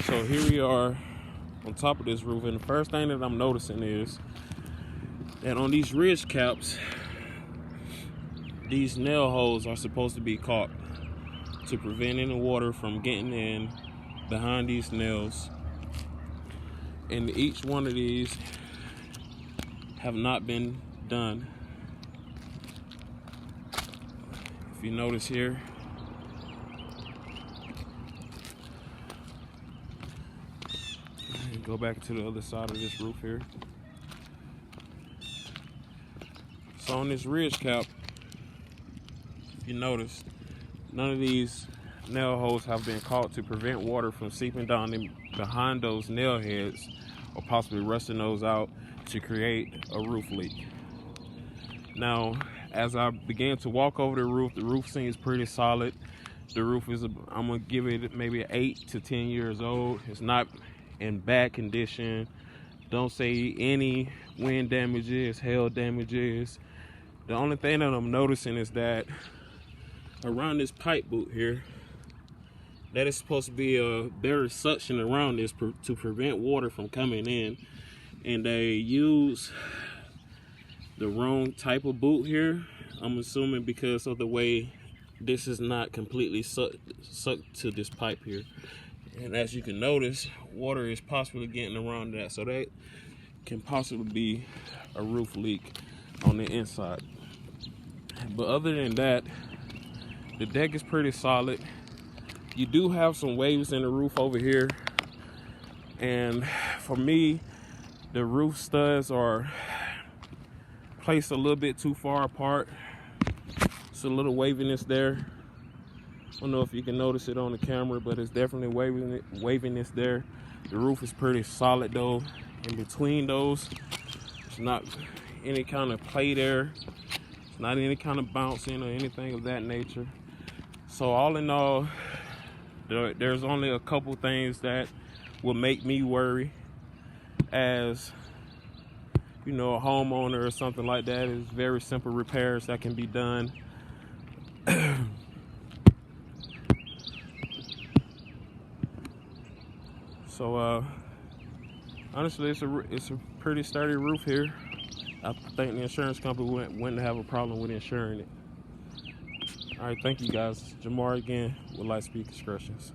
So here we are on top of this roof, and the first thing that I'm noticing is that on these ridge caps, these nail holes are supposed to be caulked to prevent any water from getting in behind these nails. And each one of these have not been done. If you notice here, go back to the other side of this roof here. So on this ridge cap, if you notice, none of these nail holes have been caulked to prevent water from seeping down in behind those nail heads or possibly rusting those out to create a roof leak. Now, as I began to walk over the roof seems pretty solid. The roof is, I'm gonna give it maybe 8 to 10 years old. It's not in bad condition. Don't say any wind damages, hail damages. The only thing that I'm noticing is that around this pipe boot here, that is supposed to be a better suction around this to prevent water from coming in, and they use the wrong type of boot here. I'm assuming because of the way this is not completely sucked to this pipe here. And as you can notice, water is possibly getting around that. So that can possibly be a roof leak on the inside. But other than that, the deck is pretty solid. You do have some waves in the roof over here. And for me, the roof studs are placed a little bit too far apart. It's a little waviness there. I don't know if you can notice it on the camera, but it's definitely waviness there. The roof is pretty solid though. In between those, it's not any kind of play there. It's not any kind of bouncing or anything of that nature. So all in all, there's only a couple things that will make me worry as, you know, a homeowner or something like that. Is very simple repairs that can be done. So honestly, it's a pretty sturdy roof here. I think the insurance company wouldn't have a problem with insuring it. All right, thank you guys. Jamar again with Lightspeed Constructions.